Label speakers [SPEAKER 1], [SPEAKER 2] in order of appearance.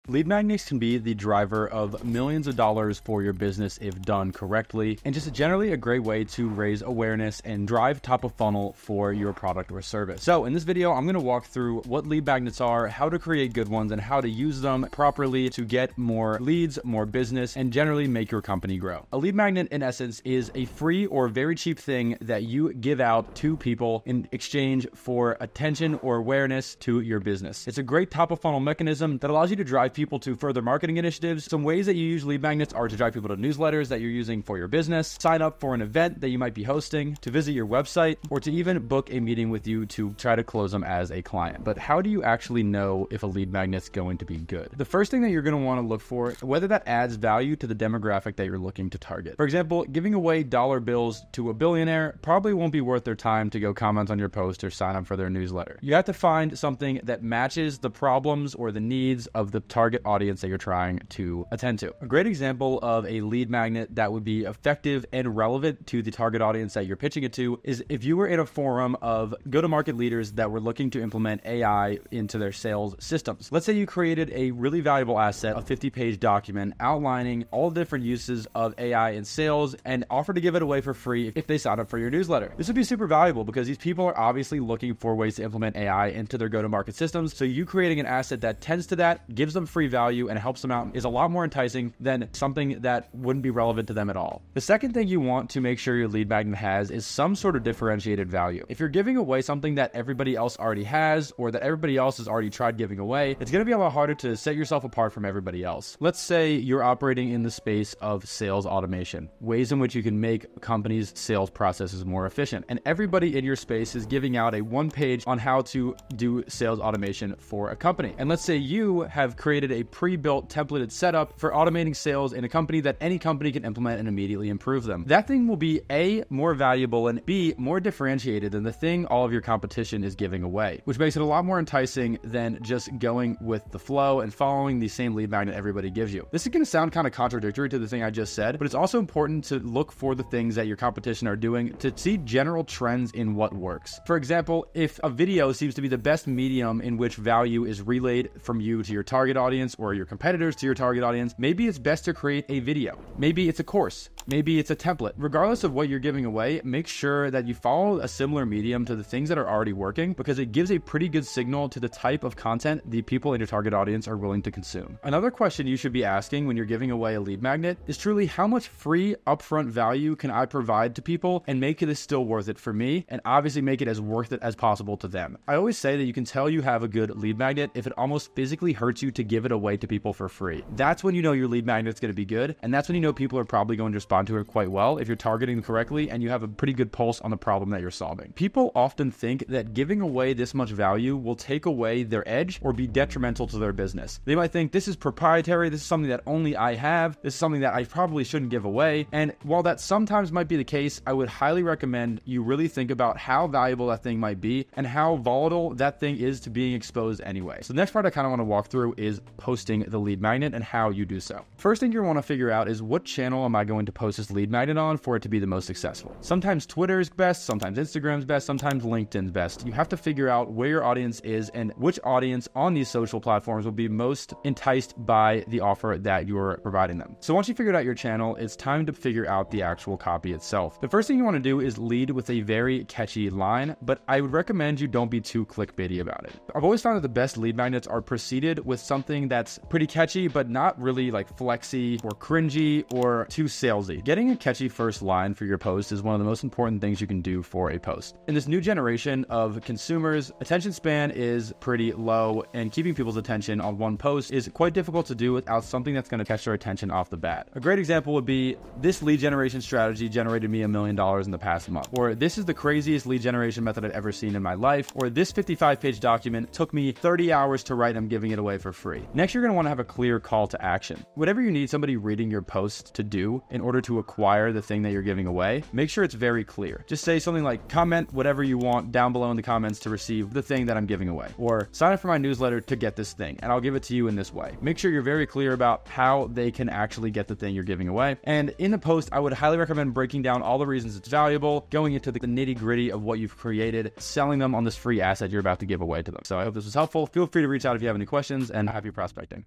[SPEAKER 1] Lead magnets can be the driver of millions of dollars for your business if done correctly, and just generally a great way to raise awareness and drive top of funnel for your product or service. So in this video, I'm going to walk through what lead magnets are, how to create good ones, and how to use them properly to get more leads, more business, and generally make your company grow. A lead magnet, in essence, is a free or very cheap thing that you give out to people in exchange for attention or awareness to your business. It's a great top of funnel mechanism that allows you to drive people to further marketing initiatives. Some ways that you use lead magnets are to drive people to newsletters that you're using for your business, sign up for an event that you might be hosting, to visit your website, or to even book a meeting with you to try to close them as a client. But how do you actually know if a lead magnet's going to be good? The first thing that you're going to want to look for, whether that adds value to the demographic that you're looking to target. For example, giving away dollar bills to a billionaire probably won't be worth their time to go comment on your post or sign up for their newsletter. You have to find something that matches the problems or the needs of the target audience that you're trying to attend to. A great example of a lead magnet that would be effective and relevant to the target audience that you're pitching it to is if you were in a forum of go-to-market leaders that were looking to implement AI into their sales systems. Let's say you created a really valuable asset, a 50-page document outlining all the different uses of AI in sales and offer to give it away for free if they sign up for your newsletter. This would be super valuable because these people are obviously looking for ways to implement AI into their go-to-market systems. So you creating an asset that tends to that, gives them free value and helps them out is a lot more enticing than something that wouldn't be relevant to them at all. The second thing you want to make sure your lead magnet has is some sort of differentiated value. If you're giving away something that everybody else already has or that everybody else has already tried giving away, it's going to be a lot harder to set yourself apart from everybody else. Let's say you're operating in the space of sales automation, ways in which you can make companies' sales processes more efficient. And everybody in your space is giving out a one page on how to do sales automation for a company. And let's say you have created a pre-built templated setup for automating sales in a company that any company can implement and immediately improve them. That thing will be A, more valuable, and B, more differentiated than the thing all of your competition is giving away, which makes it a lot more enticing than just going with the flow and following the same lead magnet everybody gives you. This is going to sound kind of contradictory to the thing I just said, but it's also important to look for the things that your competition are doing to see general trends in what works. For example, if a video seems to be the best medium in which value is relayed from you to your target audience or your competitors to your target audience, maybe it's best to create a video. Maybe it's a course. Maybe it's a template. Regardless of what you're giving away, make sure that you follow a similar medium to the things that are already working because it gives a pretty good signal to the type of content the people in your target audience are willing to consume. Another question you should be asking when you're giving away a lead magnet is truly how much free upfront value can I provide to people and make this still worth it for me and obviously make it as worth it as possible to them. I always say that you can tell you have a good lead magnet if it almost physically hurts you to give it away to people for free. That's when you know your lead magnet's going to be good, and that's when you know people are probably going to respond to it quite well if you're targeting them correctly and you have a pretty good pulse on the problem that you're solving. People often think that giving away this much value will take away their edge or be detrimental to their business. They might think this is proprietary, this is something that only I have, this is something that I probably shouldn't give away. And while that sometimes might be the case, I would highly recommend you really think about how valuable that thing might be and how volatile that thing is to being exposed anyway. So the next part I kind of want to walk through is posting the lead magnet and how you do so. First thing you want to figure out is what channel am I going to post this lead magnet on for it to be the most successful. Sometimes Twitter is best, sometimes Instagram's best, sometimes LinkedIn's best. You have to figure out where your audience is and which audience on these social platforms will be most enticed by the offer that you're providing them. So once you figured out your channel, it's time to figure out the actual copy itself. The first thing you want to do is lead with a very catchy line, but I would recommend you don't be too clickbaity about it. I've always found that the best lead magnets are preceded with something that's pretty catchy, but not really like flexy or cringy or too salesy. Getting a catchy first line for your post is one of the most important things you can do for a post. In this new generation of consumers, attention span is pretty low, and keeping people's attention on one post is quite difficult to do without something that's going to catch their attention off the bat. A great example would be, this lead generation strategy generated me $1 million in the past month, or this is the craziest lead generation method I've ever seen in my life, or this 55-page document took me 30 hours to write and I'm giving it away for free. Next, you're going to want to have a clear call to action. Whatever you need somebody reading your post to do in order to acquire the thing that you're giving away, make sure it's very clear. Just say something like, comment whatever you want down below in the comments to receive the thing that I'm giving away, or sign up for my newsletter to get this thing and I'll give it to you in this way. Make sure you're very clear about how they can actually get the thing you're giving away. And in the post, I would highly recommend breaking down all the reasons it's valuable, going into the nitty gritty of what you've created, selling them on this free asset you're about to give away to them. So I hope this was helpful. Feel free to reach out if you have any questions, and happy prospecting.